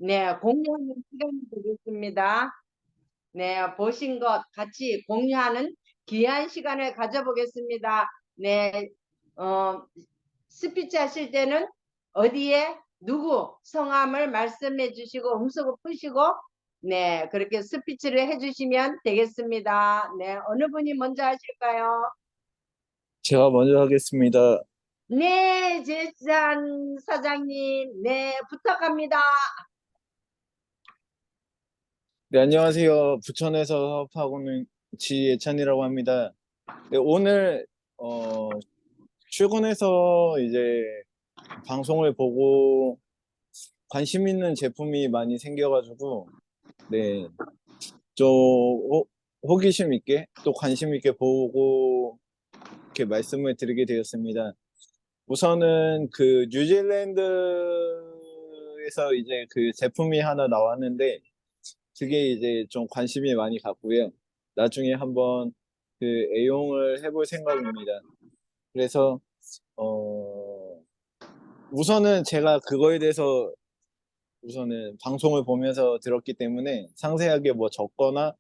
네, 공유하는 시간이 되겠습니다. 네, 보신 것 같이 공유하는 귀한 시간을 가져보겠습니다. 네, 스피치 하실 때는 어디에 누구 성함을 말씀해 주시고 음성을 푸시고 네, 그렇게 스피치를 해주시면 되겠습니다. 네, 어느 분이 먼저 하실까요? 제가 먼저 하겠습니다. 네, 제찬 사장님, 네, 부탁합니다. 네, 안녕하세요. 부천에서 사업하고 있는 지예찬이라고 합니다. 네, 오늘 출근해서 이제 방송을 보고 관심 있는 제품이 많이 생겨가지고 네, 좀 호기심 있게 또 관심 있게 보고 이렇게 말씀을 드리게 되었습니다. 우선은 그 뉴질랜드에서 이제 그 제품이 하나 나왔는데 그게 이제 좀 관심이 많이 갔고요. 나중에 한번 그 애용을 해볼 생각입니다. 그래서 우선은 제가 그거에 대해서 우선은 방송을 보면서 들었기 때문에 상세하게 뭐 적거나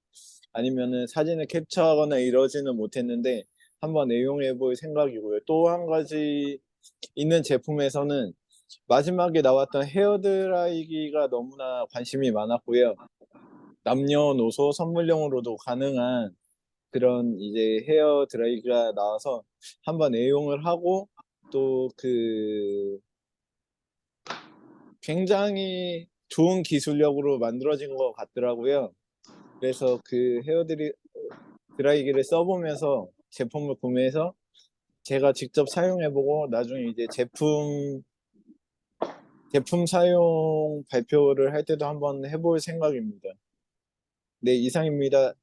아니면은 사진을 캡처하거나 이러지는 못했는데 한번 애용해 볼 생각이고요. 또 한 가지 있는 제품에서는 마지막에 나왔던 헤어드라이기가 너무나 관심이 많았고요. 남녀노소 선물용으로도 가능한 그런 이제 헤어 드라이기가 나와서 한번 애용을 하고 또 그 굉장히 좋은 기술력으로 만들어진 것 같더라고요. 그래서 그 드라이기를 써보면서 제품을 구매해서 제가 직접 사용해보고 나중에 이제 제품 사용 발표를 할 때도 한번 해볼 생각입니다. 네, 이상입니다.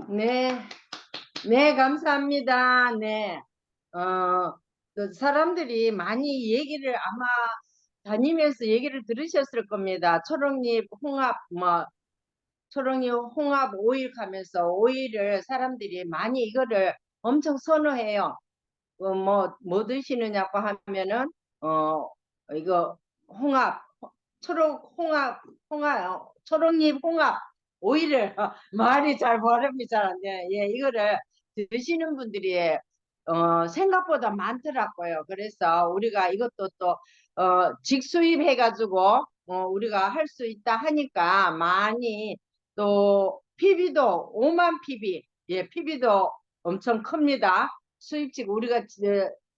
네, 네, 감사합니다. 네, 그 사람들이 많이 얘기를 아마 다니면서 얘기를 들으셨을 겁니다. 초록잎 홍합, 초록잎 홍합 오일 가면서 오일을 사람들이 많이 이거를 엄청 선호해요. 뭐 드시느냐고 하면은, 이거 홍합, 초록잎 홍합 오일을 말이 잘 발음이 잘 안 돼. 예, 이거를 드시는 분들이 생각보다 많더라고요. 그래서 우리가 이것도 또 직수입 해가지고 우리가 할 수 있다 하니까 많이 또 PB도 5만 PB, 예, PB도 엄청 큽니다. 수입치고 우리가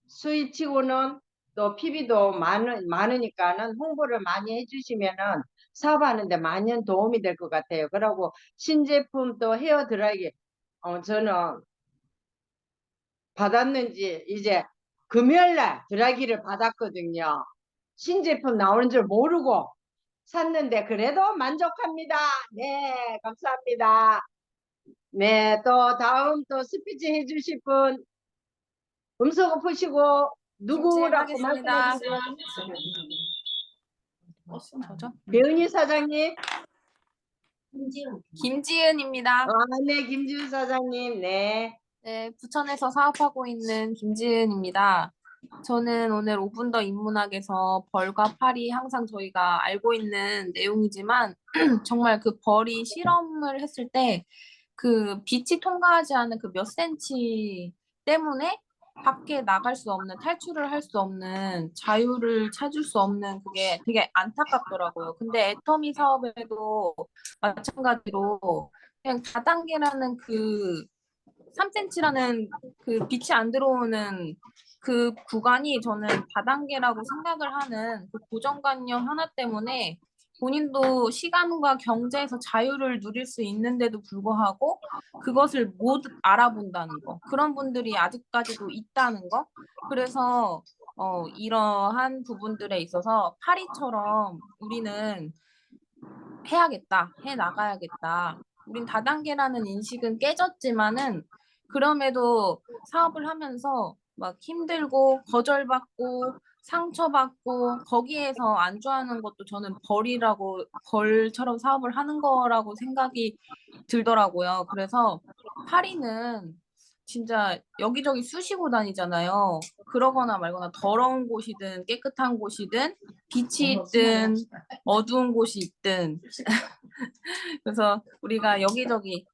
수입치고는 또 PB도 많으니까는 홍보를 많이 해주시면은 사업하는데 많이 도움이 될 것 같아요. 그리고 신제품 또 헤어 드라이기 저는 받았는지 이제 금요일날 드라이기를 받았거든요. 신제품 나오는 줄 모르고 샀는데 그래도 만족합니다. 네, 감사합니다. 네, 또 다음 또 스피치 해주실 분 음성 푸시고 김치은 누구라고 말씀해 하겠습니다. 주세요. 저죠? 배은희 사장님. 김지은입니다. 네, 김지우 사장님. 네. 네, 부천에서 사업하고 있는 김지은입니다. 저는 오늘 5분 더 인문학에서 벌과 팔이 항상 저희가 알고 있는 내용이지만 정말 그 벌이 실험을 했을 때 그 빛이 통과하지 않은 그 몇 센치 때문에 밖에 나갈 수 없는, 탈출을 할 수 없는, 자유를 찾을 수 없는 그게 되게 안타깝더라고요. 근데 애터미 사업에도 마찬가지로 그냥 다단계라는 그 3cm라는 그 빛이 안 들어오는 그 구간이 저는 다단계라고 생각을 하는 그 고정관념 하나 때문에 본인도 시간과 경제에서 자유를 누릴 수 있는데도 불구하고 그것을 못 알아본다는 거. 그런 분들이 아직까지도 있다는 거. 그래서 이러한 부분들에 있어서 파리처럼 우리는 해야겠다, 해 나가야겠다. 우린 다단계라는 인식은 깨졌지만은 그럼에도 사업을 하면서 막 힘들고 거절받고 상처받고 거기에서 안주하는 것도 저는 벌처럼 사업을 하는 거라고 생각이 들더라고요. 그래서 파리는 진짜 여기저기 쑤시고 다니잖아요. 그러거나 말거나 더러운 곳이든 깨끗한 곳이든 빛이 있든 어두운 곳이 있든 그래서 우리가 여기저기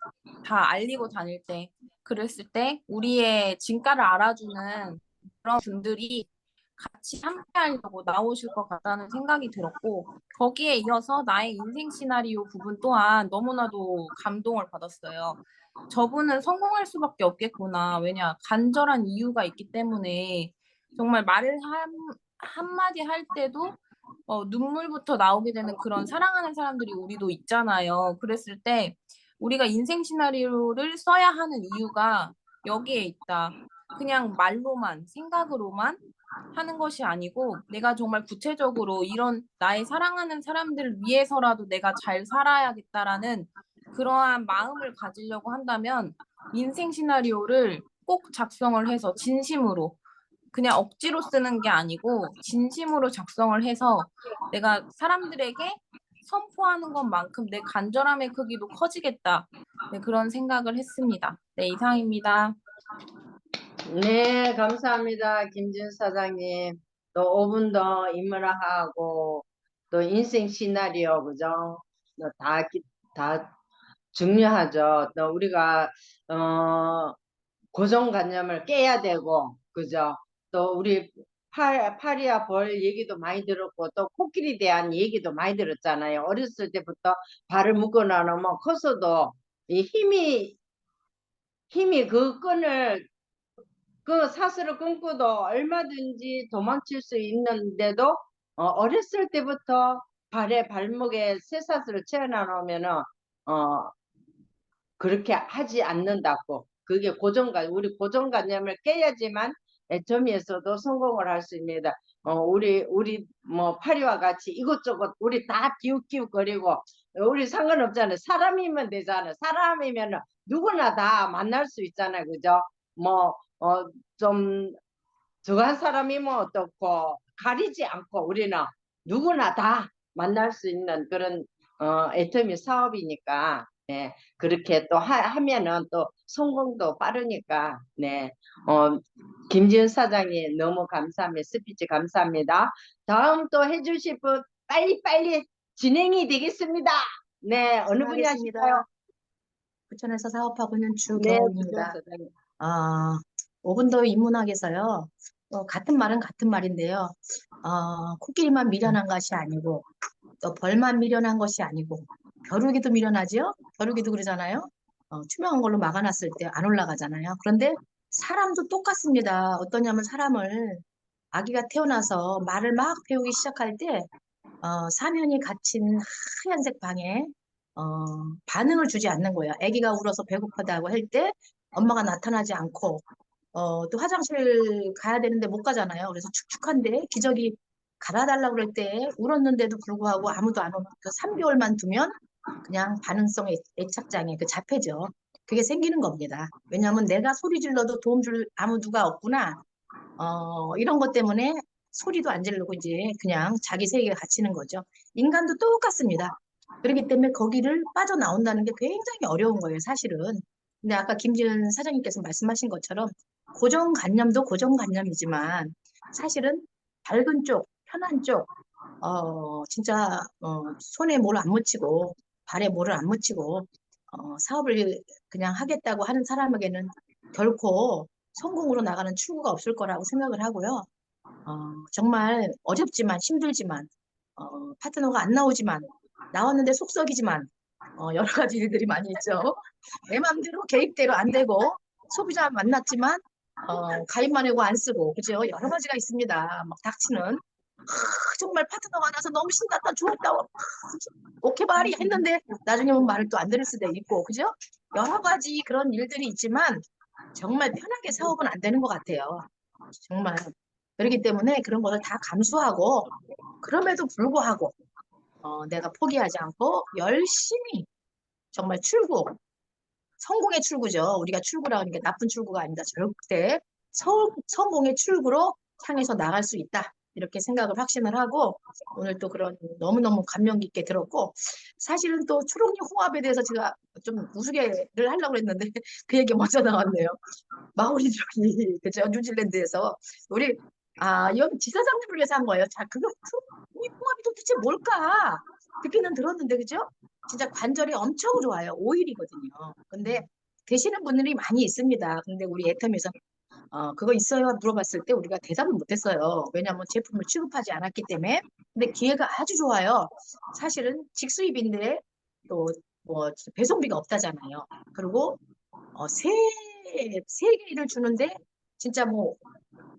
다 알리고 다닐 때 그랬을 때 우리의 진가를 알아주는 그런 분들이 같이 함께 하려고 나오실 것 같다는 생각이 들었고 거기에 이어서 나의 인생 시나리오 부분 또한 너무나도 감동을 받았어요. 저분은 성공할 수밖에 없겠구나. 왜냐, 간절한 이유가 있기 때문에 정말 말을 한마디 할 때도 눈물부터 나오게 되는 그런 사랑하는 사람들이 우리도 있잖아요. 그랬을 때 우리가 인생 시나리오를 써야 하는 이유가 여기에 있다. 그냥 말로만, 생각으로만 하는 것이 아니고 내가 정말 구체적으로 이런 나의 사랑하는 사람들을 위해서라도 내가 잘 살아야겠다라는 그러한 마음을 가지려고 한다면 인생 시나리오를 꼭 작성을 해서 진심으로 그냥 억지로 쓰는 게 아니고 진심으로 작성을 해서 내가 사람들에게 선포하는 것만큼 내 간절함의 크기도 커지겠다. 네, 그런 생각을 했습니다. 네, 이상입니다. 네, 감사합니다. 김준 사장님. 또 5분 더 인문학하고 또 인생 시나리오, 그죠? 다 중요하죠. 또 우리가, 고정관념을 깨야 되고, 그죠? 또 우리 파리와 벌 얘기도 많이 들었고, 또 코끼리 대한 얘기도 많이 들었잖아요. 어렸을 때부터 발을 묶어 놔놓으면 커서도 이 힘이 그 끈을 그 사슬을 끊고도 얼마든지 도망칠 수 있는데도 어렸을 때부터 발목에 쇠사슬을 채워놔 놓으면은 그렇게 하지 않는다고. 그게 우리 고정관념을 깨야지만 애터미에서도 성공을 할 수 있습니다. 우리 뭐 파리와 같이 이것저것 우리 다 기웃기웃거리고 우리 상관없잖아요. 사람이면 되잖아요. 사람이면 누구나 다 만날 수 있잖아요. 그죠? 뭐, 좀 저한 사람이면 어떻고 가리지 않고 우리는 누구나 다 만날 수 있는 그런 애터미 사업이니까 네, 그렇게 또 하면은 또 성공도 빠르니까 네, 김지은 사장님 너무 감사합니다. 스피치 감사합니다. 다음 또 해주실 분 빨리빨리 진행이 되겠습니다. 네, 어느 분이 하겠습니다. 하실까요? 부천에서 사업하고 있는 네, 김지은 주경입니다. 사장님. 5분 더 인문학에서요. 같은 말은 같은 말인데요. 코끼리만 미련한 것이 아니고 또 벌만 미련한 것이 아니고 벼룩이도 미련하지요? 벼룩이도 그러잖아요. 투명한 걸로 막아놨을 때 안 올라가잖아요. 그런데 사람도 똑같습니다. 어떠냐면 사람을 아기가 태어나서 말을 막 배우기 시작할 때 사면이 갇힌 하얀색 방에 반응을 주지 않는 거예요. 아기가 울어서 배고프다고 할 때 엄마가 나타나지 않고 또 화장실 가야 되는데 못 가잖아요. 그래서 축축한데 기저귀 갈아달라고 그럴 때 울었는데도 불구하고 아무도 안 오는 그 3개월만 두면 그냥 반응성 애착장애 그 자폐죠. 그게 생기는 겁니다. 왜냐하면 내가 소리 질러도 도움 줄 아무 누가 없구나. 이런 것 때문에 소리도 안 지르고 이제 그냥 자기 세계에 갇히는 거죠. 인간도 똑같습니다. 그렇기 때문에 거기를 빠져나온다는 게 굉장히 어려운 거예요, 사실은. 근데 아까 김지은 사장님께서 말씀하신 것처럼 고정관념도 고정관념이지만 사실은 밝은 쪽, 편한 쪽, 진짜 손에 뭘 안 묻히고 발에 뭐를 안 묻히고 사업을 그냥 하겠다고 하는 사람에게는 결코 성공으로 나가는 출구가 없을 거라고 생각을 하고요. 정말 어렵지만 힘들지만 파트너가 안 나오지만 나왔는데 속썩이지만 여러 가지 일들이 많이 있죠. 내 마음대로 계획대로 안 되고 소비자 만났지만 가입만 하고 안 쓰고 그죠? 여러 가지가 있습니다. 막 닥치는 정말 파트너가 나서 너무 신났다 좋았다 오케이 말이 했는데 나중에 보면 말을 또 안 들을 수도 있고 그죠? 여러 가지 그런 일들이 있지만 정말 편하게 사업은 안 되는 것 같아요. 정말. 그렇기 때문에 그런 것을 다 감수하고 그럼에도 불구하고 내가 포기하지 않고 열심히 정말 성공의 출구죠. 우리가 출구라고 하는 게 나쁜 출구가 아닙니다. 절대 성공의 출구로 향해서 나갈 수 있다. 이렇게 생각을 확신을 하고 오늘 또 그런 너무너무 감명 깊게 들었고 사실은 또 초록잎 홍합에 대해서 제가 좀 우스개를 하려고 했는데 그 얘기 먼저 나왔네요. 마오리족이 그죠? 뉴질랜드에서 우리 여기 지사장님을 위해서 한 거예요. 자, 그거 이 홍합이 도대체 뭘까? 듣기는 들었는데 그죠? 진짜 관절이 엄청 좋아요. 오일이거든요. 근데 드시는 분들이 많이 있습니다. 근데 우리 애텀에서 그거 있어요? 물어봤을 때 우리가 대답을 못했어요. 왜냐하면 제품을 취급하지 않았기 때문에. 근데 기회가 아주 좋아요. 사실은 직수입인데 또 뭐 배송비가 없다잖아요. 그리고 세 개를 주는데 진짜 뭐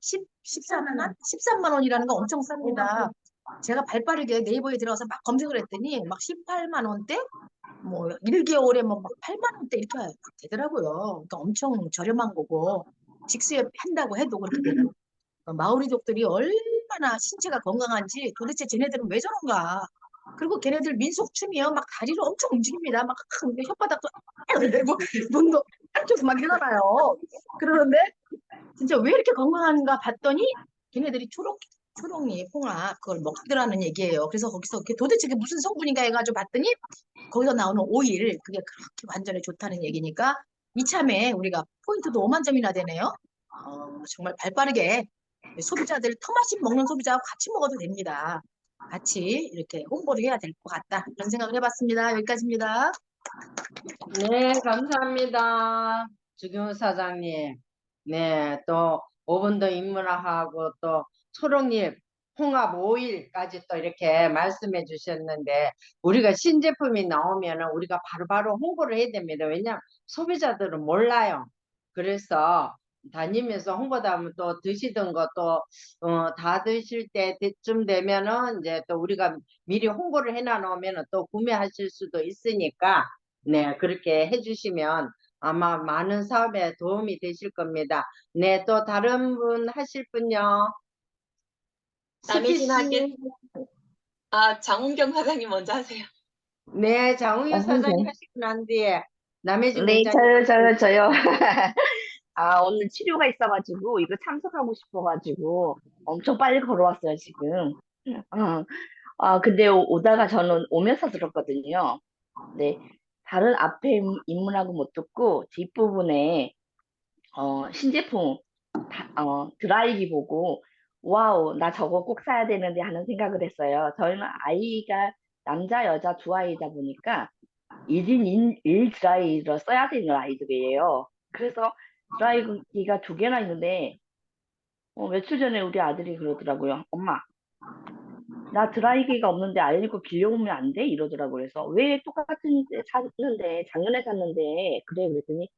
14만 원? 13만 원이라는 거 엄청 쌉니다. 제가 발빠르게 네이버에 들어가서 막 검색을 했더니 막 18만 원대? 뭐 1개월에 뭐 막 8만 원대 이렇게 되더라고요. 그러니까 엄청 저렴한 거고 직수입 한다고 해도 그렇게 되고 마오리족들이 얼마나 신체가 건강한지 도대체 쟤네들은 왜 저런가? 그리고 걔네들 민속춤이요. 막 다리를 엄청 움직입니다. 막 혓바닥도 내고 눈도 한쪽 막 일어나요. 그러는데 진짜 왜 이렇게 건강한가 봤더니 걔네들이 초록잎, 홍합 그걸 먹더라는 얘기예요. 그래서 거기서 그게 도대체 그게 무슨 성분인가 해가지고 봤더니 거기서 나오는 오일 그게 그렇게 관절에 좋다는 얘기니까 이참에 우리가 포인트도 5만 점이나 되네요. 정말 발빠르게 소비자들 토마신 먹는 소비자와 같이 먹어도 됩니다. 같이 이렇게 홍보를 해야 될 것 같다. 그런 생각을 해봤습니다. 여기까지입니다. 네, 감사합니다. 주경 사장님. 네, 또 5분 더 인문학하고 또 초록잎, 홍합 오일까지 또 이렇게 말씀해 주셨는데 우리가 신제품이 나오면 우리가 바로바로 홍보를 해야 됩니다. 왜냐하면 소비자들은 몰라요. 그래서 다니면서 홍보다 하면 또 드시던 것도 다 드실 때쯤 되면은 이제 또 우리가 미리 홍보를 해놔 놓으면 또 구매하실 수도 있으니까 네, 그렇게 해주시면 아마 많은 사업에 도움이 되실 겁니다. 네, 또 다른 분 하실 분요. 남의 스피 진학에 씨. 장훈경 사장님 먼저 하세요. 네, 장우유 사장님 하시고 난 뒤에 남해진 네, 국장님. 저요. 오늘 치료가 있어가지고, 이거 참석하고 싶어가지고, 엄청 빨리 걸어왔어요, 지금. 어, 근데 오다가 저는 오면서 들었거든요. 네, 다른 앞에 입문하고 못 듣고, 뒷부분에, 신제품, 드라이기 보고, 와우, 나 저거 꼭 사야 되는데 하는 생각을 했어요. 저희는 아이가 남자, 여자 두 아이다 보니까, 1인 1 드라이를 써야 되는 아이들이에요. 그래서 드라이기가 두 개나 있는데, 며칠 전에 우리 아들이 그러더라고요. 엄마, 나 드라이기가 없는데 알리고 빌려오면 안 돼? 이러더라고요. 그래서 왜 똑같은 데 샀는데, 작년에 샀는데, 그래, 그랬더니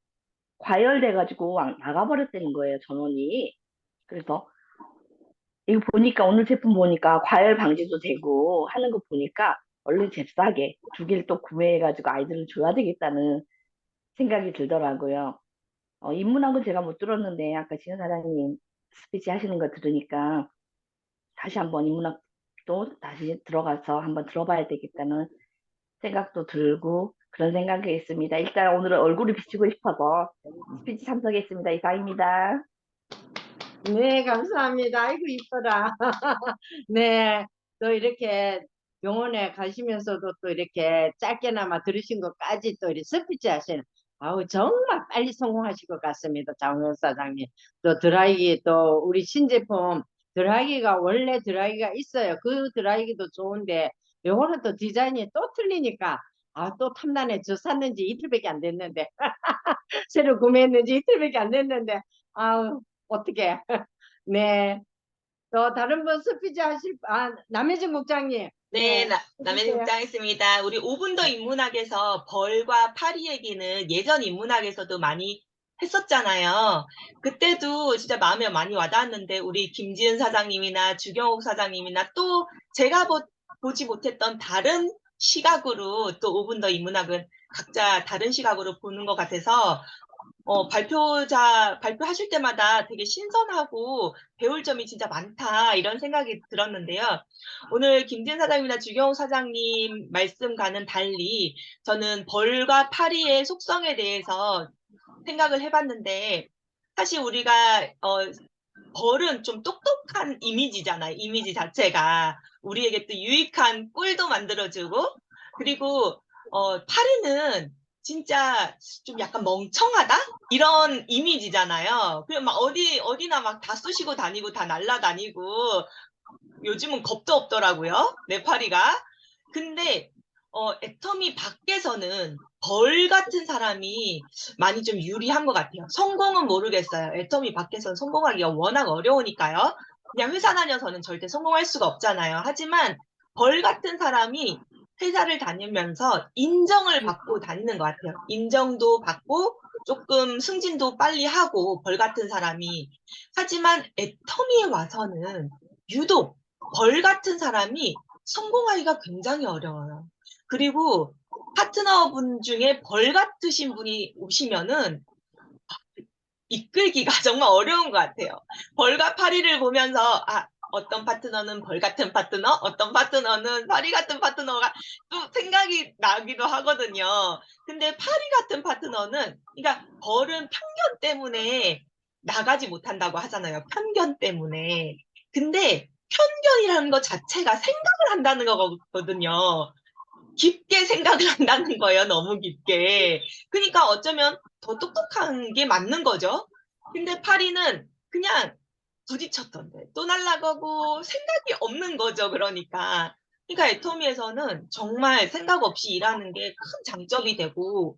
과열돼가지고 나가버렸다는 거예요, 전원이. 그래서 이거 보니까, 오늘 제품 보니까 과열 방지도 되고 하는 거 보니까 얼른 잽싸게 두 개를 또 구매해가지고 아이들을 줘야 되겠다는 생각이 들더라고요. 인문학은 제가 못 들었는데, 아까 지은 사장님 스피치 하시는 거 들으니까, 다시 한번 인문학도 다시 들어가서 한번 들어봐야 되겠다는 생각도 들고, 그런 생각이 있습니다. 일단 오늘은 얼굴을 비추고 싶어서 스피치 참석했습니다. 이상입니다. 네, 감사합니다. 아이고, 이뻐라. 네, 또 이렇게 병원에 가시면서도 또 이렇게 짧게나마 들으신 것까지 또 이렇게 스피치 하시는, 아우, 정말 빨리 성공하실 것 같습니다. 장우현 사장님. 또 드라이기, 또 우리 신제품, 드라이기가 원래 드라이기가 있어요. 그 드라이기도 좋은데, 요거는 또 디자인이 또 틀리니까, 또 탐나네. 저 샀는지 이틀밖에 안 됐는데, 새로 구매했는지 이틀밖에 안 됐는데, 아우, 어떻게. 네. 또 다른 분 스피치 하실, 남혜진 국장님. 네, 남해진 해주세요. 국장했습니다. 우리 5분 더 인문학에서 벌과 파리 얘기는 예전 인문학에서도 많이 했었잖아요. 그때도 진짜 마음에 많이 와닿았는데 우리 김지은 사장님이나 주경옥 사장님이나 또 제가 보지 못했던 다른 시각으로 또 5분 더 인문학은 각자 다른 시각으로 보는 것 같아서 발표하실 때마다 되게 신선하고 배울 점이 진짜 많다, 이런 생각이 들었는데요. 오늘 김진 사장님이나 주경호 사장님 말씀과는 달리 저는 벌과 파리의 속성에 대해서 생각을 해봤는데, 사실 우리가 벌은 좀 똑똑한 이미지잖아요. 이미지 자체가. 우리에게 또 유익한 꿀도 만들어주고, 그리고, 파리는 진짜 좀 약간 멍청하다? 이런 이미지잖아요. 그냥 막 어디나 막 다 쑤시고 다니고 다 날라다니고, 요즘은 겁도 없더라고요. 내 파리가. 근데, 애터미 밖에서는 벌 같은 사람이 많이 좀 유리한 것 같아요. 성공은 모르겠어요. 애터미 밖에서는 성공하기가 워낙 어려우니까요. 그냥 회사 다녀서는 절대 성공할 수가 없잖아요. 하지만 벌 같은 사람이 회사를 다니면서 인정을 받고 다니는 것 같아요. 인정도 받고 조금 승진도 빨리 하고 벌 같은 사람이. 하지만 애터미에 와서는 유독 벌 같은 사람이 성공하기가 굉장히 어려워요. 그리고 파트너분 중에 벌 같으신 분이 오시면은 이끌기가 정말 어려운 것 같아요. 벌과 파리를 보면서, 어떤 파트너는 벌 같은 파트너, 어떤 파트너는 파리 같은 파트너가 또 생각이 나기도 하거든요. 근데 파리 같은 파트너는, 그러니까 벌은 편견 때문에 나가지 못한다고 하잖아요. 편견 때문에. 근데 편견이라는 것 자체가 생각을 한다는 거거든요. 깊게 생각을 한다는 거예요. 너무 깊게. 그러니까 어쩌면 더 똑똑한 게 맞는 거죠. 근데 파리는 그냥 부딪혔던데 또 날아가고 생각이 없는 거죠. 그러니까 애터미에서는 정말 생각 없이 일하는 게 큰 장점이 되고,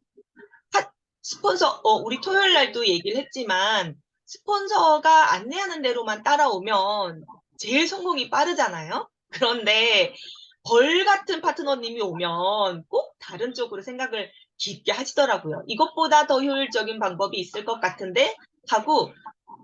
스폰서, 우리 토요일 날도 얘기를 했지만, 스폰서가 안내하는 대로만 따라오면 제일 성공이 빠르잖아요? 그런데 벌 같은 파트너님이 오면 꼭 다른 쪽으로 생각을 깊게 하시더라고요. 이것보다 더 효율적인 방법이 있을 것 같은데? 하고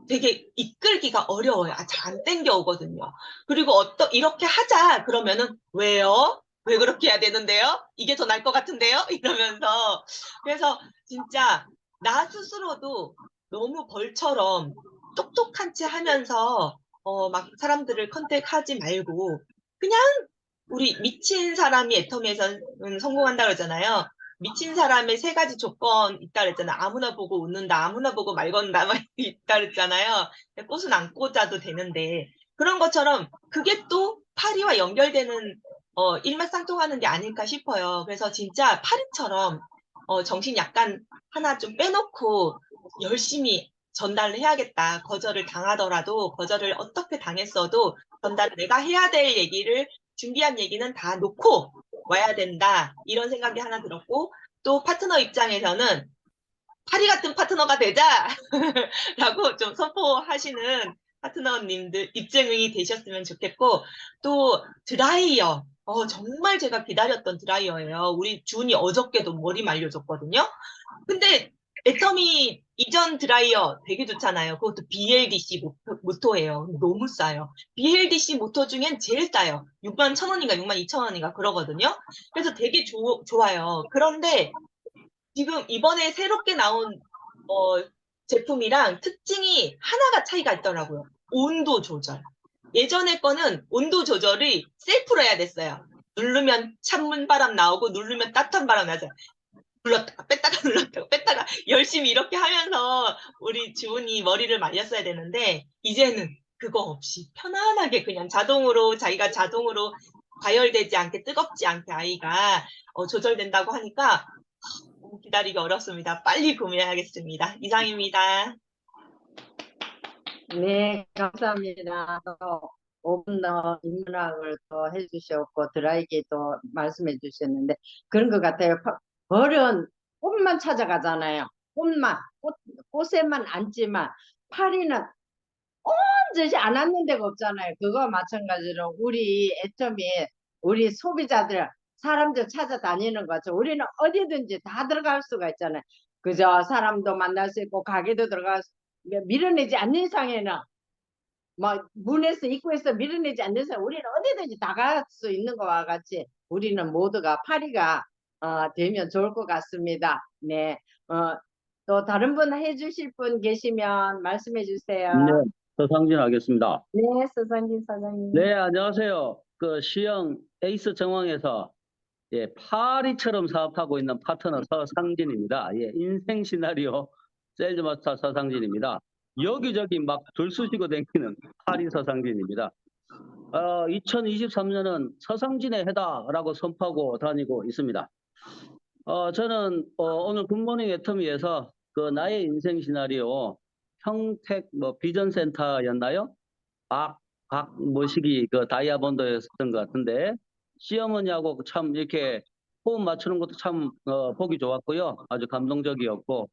되게 이끌기가 어려워요. 잘 안 땡겨오거든요. 그리고 이렇게 하자. 그러면은, 왜요? 왜 그렇게 해야 되는데요? 이게 더 나을 것 같은데요? 이러면서. 그래서 진짜 나 스스로도 너무 벌처럼 똑똑한 체 하면서, 막 사람들을 컨택하지 말고, 그냥 우리 미친 사람이 애터미에서는 성공한다 그러잖아요. 미친 사람의 세 가지 조건 있다 그랬잖아요. 아무나 보고 웃는다, 아무나 보고 말 건다, 막 있다 그랬잖아요. 꽃은 안 꽂아도 되는데. 그런 것처럼 그게 또 파리와 연결되는, 일맥상통하는 게 아닐까 싶어요. 그래서 진짜 파리처럼, 정신 약간 하나 좀 빼놓고 열심히 전달을 해야겠다. 거절을 당하더라도, 거절을 어떻게 당했어도 전달을 내가 해야 될 얘기를, 준비한 얘기는 다 놓고 와야 된다. 이런 생각이 하나 들었고, 또 파트너 입장에서는 파리 같은 파트너가 되자! 라고 좀 선포하시는 파트너님들 입증이 되셨으면 좋겠고, 또 드라이어. 정말 제가 기다렸던 드라이어예요. 우리 준이 어저께도 머리 말려줬거든요. 근데 애터미 이전 드라이어 되게 좋잖아요. 그것도 BLDC 모터예요. 너무 싸요. BLDC 모터 중엔 제일 싸요. 61,000원인가 62,000원인가 그러거든요. 그래서 되게 좋아요. 그런데 지금 이번에 새롭게 나온 제품이랑 특징이 하나가 차이가 있더라고요. 온도 조절. 예전에 거는 온도 조절이 셀프로 해야 됐어요. 누르면 찬문 바람 나오고 누르면 따뜻한 바람 나죠. 눌렀다가 뺐다가 눌렀다가 뺐다가 열심히 이렇게 하면서 우리 주은이 머리를 말렸어야 되는데, 이제는 그거 없이 편안하게 그냥 자기가 자동으로 과열되지 않게, 뜨겁지 않게 아이가 조절된다고 하니까 너무 기다리기 어렵습니다. 빨리 구매하겠습니다. 이상입니다. 네, 감사합니다. 5분 더 인문학을 또 해주셨고, 드라이기도 말씀해 주셨는데, 그런 것 같아요. 벌은 꽃만 찾아가잖아요. 꽃에만 앉지만, 파리는 언제지 안 앉는 데가 없잖아요. 그거와 마찬가지로 우리 소비자들, 사람들 찾아다니는 거죠. 우리는 어디든지 다 들어갈 수가 있잖아요. 그죠? 사람도 만날 수 있고, 가게도 들어갈 수, 밀어내지 않는 이상에는, 뭐 문에서 입구에서 밀어내지 않는 이상 우리는 어디든지 다 갈 수 있는 것과 같이 우리는 모두가 파리가 되면 좋을 것 같습니다. 네. 또 다른 분 해주실 분 계시면 말씀해 주세요. 네, 서상진 하겠습니다. 네, 서상진 사장님. 네, 안녕하세요. 시형 에이스 정황에서 파리처럼 사업하고 있는 파트너 서상진입니다. 인생 시나리오 세일즈마스터 서상진입니다. 여기저기 막 들쑤시고 다니는 파리 서상진입니다. 2023년은 서상진의 해다라고 선포하고 다니고 있습니다. 저는 오늘 굿모닝 애터미에서 그 나의 인생 시나리오 평택 뭐 비전 센터였나요? 뭐시기 그 다이아몬드였던 것 같은데 시어머니하고 참 이렇게 호흡 맞추는 것도 참 보기 좋았고요. 아주 감동적이었고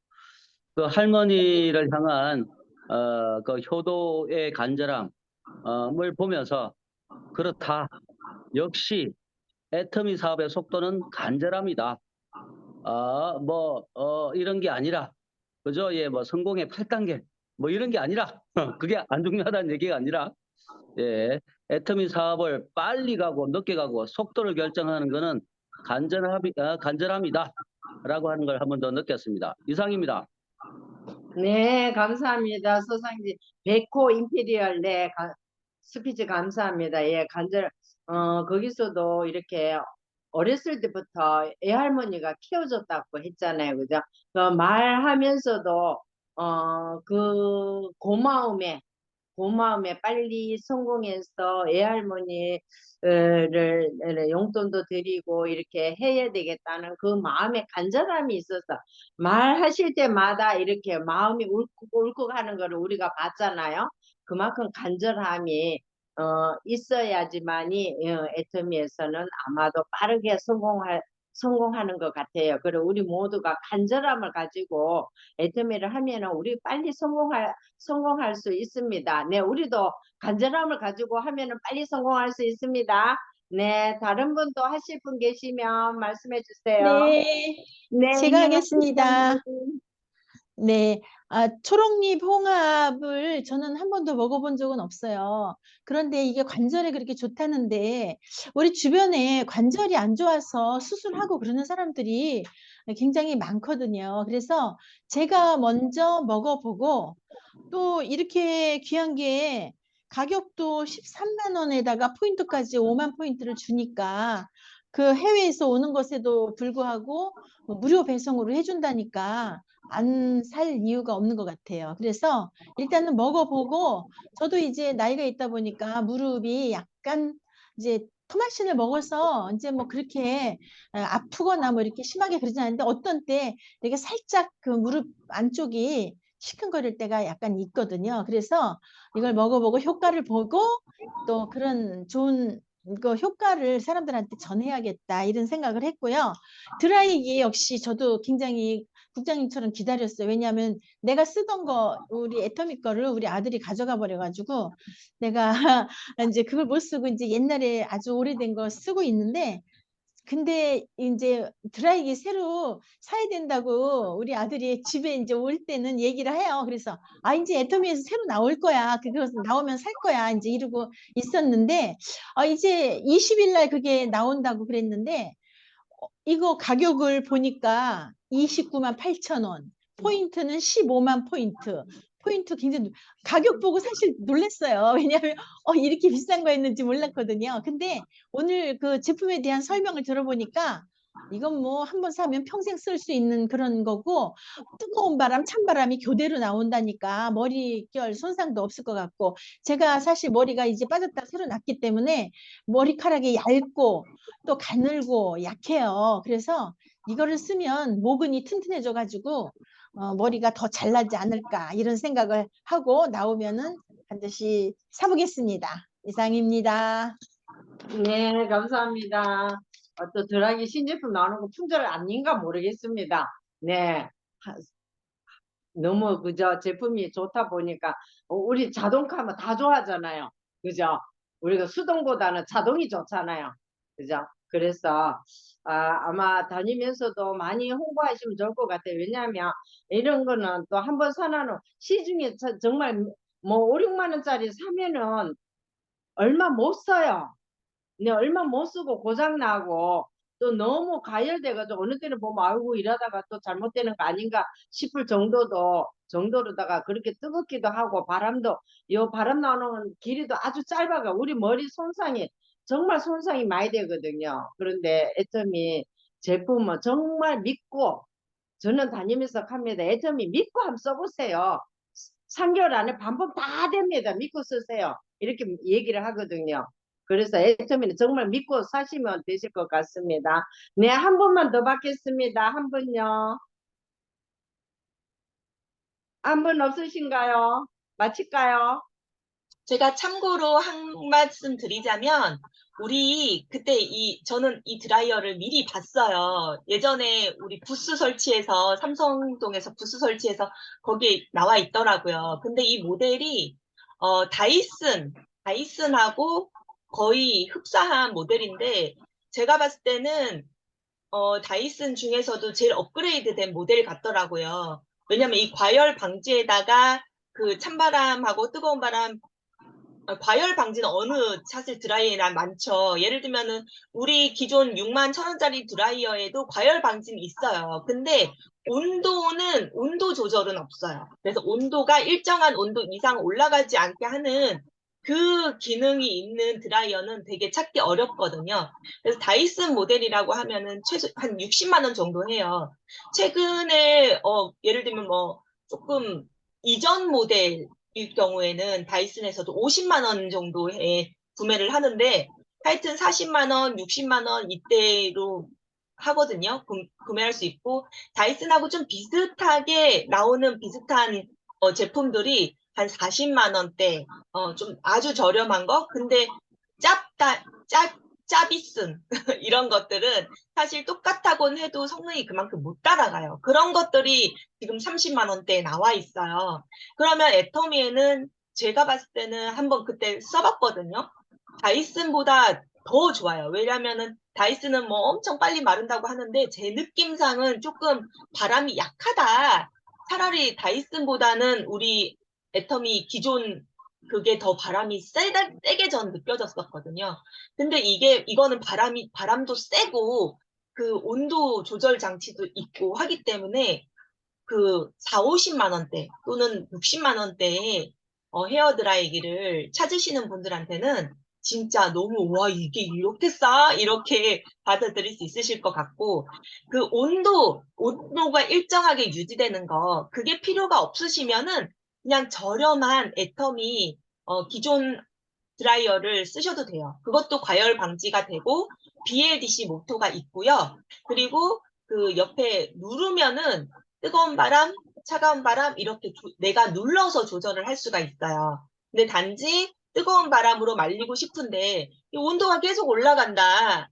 그 할머니를 향한 그 효도의 간절함을 보면서 그렇다. 역시 애터미 사업의 속도는 간절함이다. 이런 게 아니라 그죠? 예, 뭐 성공의 8단계 뭐 이런 게 아니라 그게 안 중요하다는 얘기가 아니라 예, 애터미 사업을 빨리 가고 늦게 가고 속도를 결정하는 거는 간절함이다라고 하는 걸 한 번 더 느꼈습니다. 이상입니다. 네, 감사합니다. 서상진 백호 임페리얼 네, 스피치 감사합니다. 예, 거기서도 이렇게 어렸을 때부터 애할머니가 키워줬다고 했잖아요. 그죠? 그 말하면서도 그 고마움에 빨리 성공해서 애할머니를 용돈도 드리고 이렇게 해야 되겠다는 그 마음의 간절함이 있어서 말하실 때마다 이렇게 마음이 울컥울컥 하는 거를 우리가 봤잖아요. 그만큼 간절함이 있어야지만이 애터미에서는 아마도 빠르게 성공하는 것 같아요. 그리고 우리 모두가 간절함을 가지고 애터미를 하면은 우리 빨리 성공할 수 있습니다. 네, 우리도 간절함을 가지고 하면은 빨리 성공할 수 있습니다. 네, 다른 분도 하실 분 계시면 말씀해 주세요. 네, 네, 제가 이명아 하겠습니다. 팀장님. 네, 초록잎 홍합을 저는 한 번도 먹어본 적은 없어요. 그런데 이게 관절에 그렇게 좋다는데 우리 주변에 관절이 안 좋아서 수술하고 그러는 사람들이 굉장히 많거든요. 그래서 제가 먼저 먹어보고 또 이렇게 귀한 게 가격도 13만 원에다가 포인트까지 5만 포인트를 주니까 그 해외에서 오는 것에도 불구하고 무료 배송으로 해준다니까 안 살 이유가 없는 것 같아요. 그래서 일단은 먹어보고 저도 이제 나이가 있다 보니까 무릎이 약간 이제 토마신을 먹어서 이제 뭐 그렇게 아프거나 뭐 이렇게 심하게 그러지 않는데 어떤 때 되게 살짝 그 무릎 안쪽이 시큰거릴 때가 약간 있거든요. 그래서 이걸 먹어보고 효과를 보고 또 그런 좋은 그 효과를 사람들한테 전해야겠다 이런 생각을 했고요. 드라이기 역시 저도 굉장히 국장님처럼 기다렸어요. 왜냐하면 내가 쓰던 거 우리 애터미 거를 우리 아들이 가져가 버려가지고 내가 이제 그걸 못 쓰고 이제 옛날에 아주 오래된 거 쓰고 있는데 근데 이제 드라이기 새로 사야 된다고 우리 아들이 집에 이제 올 때는 얘기를 해요. 그래서 이제 애터미에서 새로 나올 거야. 그거 나오면 살 거야. 이제 이러고 있었는데 이제 20일 날 그게 나온다고 그랬는데 이거 가격을 보니까 29만 8천 원. 포인트는 15만 포인트. 포인트 굉장히 가격 보고 사실 놀랐어요. 왜냐하면 이렇게 비싼 거였는지 몰랐거든요. 근데 오늘 그 제품에 대한 설명을 들어보니까 이건 뭐 한번 사면 평생 쓸 수 있는 그런 거고 뜨거운 바람, 찬바람이 교대로 나온다니까 머리결 손상도 없을 것 같고 제가 사실 머리가 이제 빠졌다 새로 났기 때문에 머리카락이 얇고 또 가늘고 약해요. 그래서 이거를 쓰면 모근이 튼튼해져 가지고 머리가 더 잘나지 않을까 이런 생각을 하고 나오면은 반드시 사보겠습니다. 이상입니다. 네, 감사합니다. 또 드라이기 신제품 나오는 거 품절 아닌가 모르겠습니다. 네. 너무 그저 제품이 좋다 보니까 우리 자동차 뭐 다 좋아하잖아요. 그죠? 우리가 수동보다는 자동이 좋잖아요. 그죠? 그래서 아마 다니면서도 많이 홍보하시면 좋을 것 같아요. 왜냐하면 이런 거는 또 한 번 사놔놓은 시중에 정말 뭐 5, 6만 원짜리 사면은 얼마 못 써요. 네, 얼마 못 쓰고 고장 나고 또 너무 가열돼가지고 어느 때는 보면 아이고 이러다가 또 잘못되는 거 아닌가 싶을 정도로다가 그렇게 뜨겁기도 하고 요 바람 나오는 길이도 아주 짧아가 우리 머리 정말 손상이 많이 되거든요. 그런데 애터미 제품은 정말 믿고 저는 다니면서 합니다. 애터미 믿고 한번 써보세요. 3개월 안에 반품 다 됩니다. 믿고 쓰세요. 이렇게 얘기를 하거든요. 그래서 애터미는 정말 믿고 사시면 되실 것 같습니다. 네, 한 분만 더 받겠습니다. 한 분요. 한 분 없으신가요? 마칠까요? 제가 참고로 한 말씀 드리자면, 저는 이 드라이어를 미리 봤어요. 예전에 우리 부스 설치해서, 삼성동에서 부스 설치해서 거기에 나와 있더라고요. 근데 이 모델이, 다이슨하고 거의 흡사한 모델인데, 제가 봤을 때는, 다이슨 중에서도 제일 업그레이드 된 모델 같더라고요. 왜냐면 이 과열 방지에다가 그 찬바람하고 뜨거운 바람, 과열 방지는 어느 사실 드라이어나 많죠. 예를 들면은 우리 기존 6만 1,000원짜리 드라이어에도 과열 방지는 있어요. 근데 온도 조절은 없어요. 그래서 온도가 일정한 온도 이상 올라가지 않게 하는 그 기능이 있는 드라이어는 되게 찾기 어렵거든요. 그래서 다이슨 모델이라고 하면은 최소 한 60만 원 정도 해요. 최근에 예를 들면 뭐 조금 이전 모델 일 경우에는 다이슨에서도 50만 원 정도에 구매를 하는데 하여튼 40만 원, 60만 원 이때로 하거든요. 구매할 수 있고 다이슨하고 좀 비슷하게 나오는 비슷한 제품들이 한 40만 원대 좀 아주 저렴한 거 근데 짜비슨 이런 것들은 사실 똑같다고는 해도 성능이 그만큼 못 따라가요. 그런 것들이 지금 30만 원대에 나와 있어요. 그러면 애터미에는 제가 봤을 때는 한번 그때 써봤거든요. 다이슨보다 더 좋아요. 왜냐면은 다이슨은 뭐 엄청 빨리 마른다고 하는데 제 느낌상은 조금 바람이 약하다. 차라리 다이슨보다는 우리 애터미 기존 그게 더 바람이 세게 전 느껴졌었거든요. 근데 이거는 바람도 세고 그 온도 조절 장치도 있고 하기 때문에 그 4, 50만 원대 또는 60만 원대의 헤어드라이기를 찾으시는 분들한테는 진짜 너무 와 이게 이렇게 싸? 이렇게 받아들일 수 있으실 것 같고 그 온도가 일정하게 유지되는 거 그게 필요가 없으시면은 그냥 저렴한 애터미 기존 드라이어를 쓰셔도 돼요. 그것도 과열 방지가 되고 BLDC 모터가 있고요. 그리고 그 옆에 누르면은 뜨거운 바람, 차가운 바람 이렇게 내가 눌러서 조절을 할 수가 있어요. 근데 단지 뜨거운 바람으로 말리고 싶은데 이 온도가 계속 올라간다.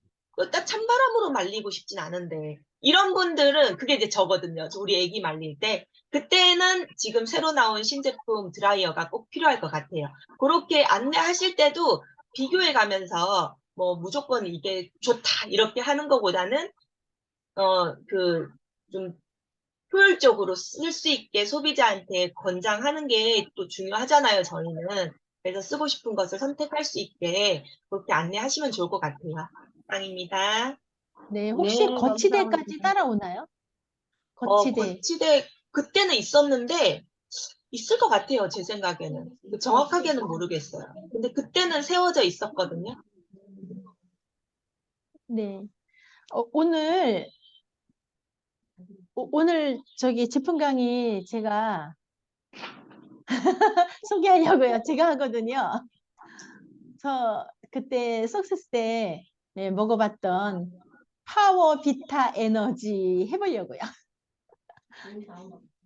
딱 찬바람으로 말리고 싶진 않은데 이런 분들은 그게 이제 저거든요. 우리 애기 말릴 때 그때는 지금 새로 나온 신제품 드라이어가 꼭 필요할 것 같아요. 그렇게 안내하실 때도 비교해 가면서 뭐 무조건 이게 좋다 이렇게 하는 것보다는 좀 효율적으로 쓸 수 있게 소비자한테 권장하는 게 또 중요하잖아요, 저희는. 그래서 쓰고 싶은 것을 선택할 수 있게 그렇게 안내하시면 좋을 것 같아요. 이상입니다. 네, 혹시 네, 거치대까지 감사합니다. 따라오나요? 거치대. 거치대 그때는 있었는데 있을 것 같아요, 제 생각에는. 정확하게는 모르겠어요. 근데 그때는 세워져 있었거든요. 네. 오늘 저기 제품 강의 제가 소개하려고요. 제가 하거든요. 저 그때 석세스 때 먹어봤던 파워 비타 에너지 해보려고요.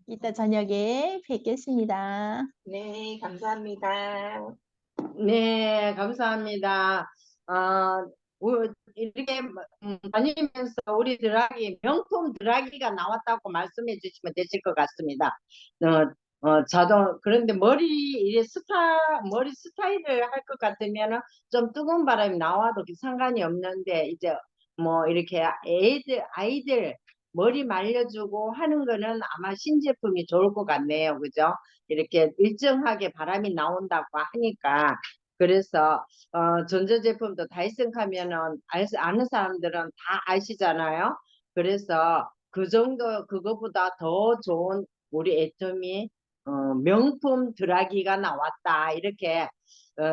이따 저녁에 뵙겠습니다. 네, 감사합니다. 네, 감사합니다. 이렇게 다니면서 우리 드라기 명품 드라기가 나왔다고 말씀해 주시면 되실 것 같습니다. 그런데 머리 스타일을 할 것 같으면은 좀 뜨거운 바람이 나와도 상관이 없는데 이제 뭐 이렇게 아이들 머리 말려주고 하는 거는 아마 신제품이 좋을 것 같네요. 그죠? 이렇게 일정하게 바람이 나온다고 하니까 그래서 전자제품도 다이슨 하면은 아는 사람들은 다 아시잖아요. 그래서 그 정도 그거보다 더 좋은 우리 애터미 명품 드라기가 나왔다 이렇게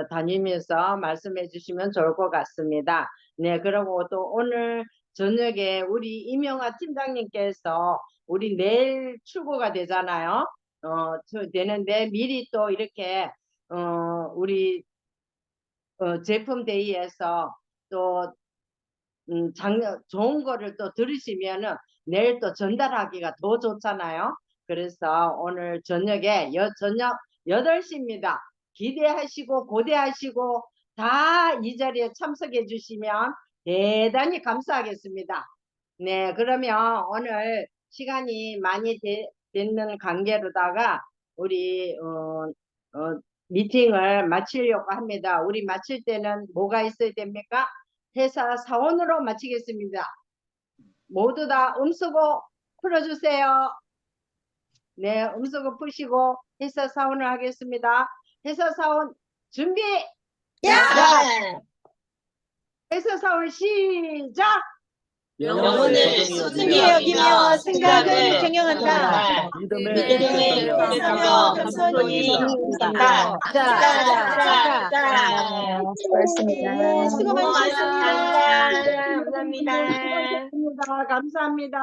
다니면서 말씀해 주시면 좋을 것 같습니다. 네, 그리고 또 오늘 저녁에 우리 임영아 팀장님께서 우리 내일 출고가 되잖아요. 되는데 미리 또 이렇게 우리 제품 데이에서 또 좋은 거를 또 들으시면은 내일 또 전달하기가 더 좋잖아요. 그래서 오늘 저녁에 저녁 8시입니다. 기대하시고 고대하시고 다 이 자리에 참석해 주시면 대단히 감사하겠습니다. 네, 그러면 오늘 시간이 많이 됐는 관계로다가 우리 미팅을 마치려고 합니다. 우리 마칠 때는 뭐가 있어야 됩니까? 회사 사원으로 마치겠습니다. 모두 다 음수고 풀어주세요. 네, 음수고 푸시고 회사 사원을 하겠습니다. 회사 사원 준비! 회사 사원 시작! 영혼을 소중히 여기며 생각을 경영한다. 믿음의 경영, 겸손히 자, 네, 수고 많으셨습니다. 감사합니다. 감사합니다.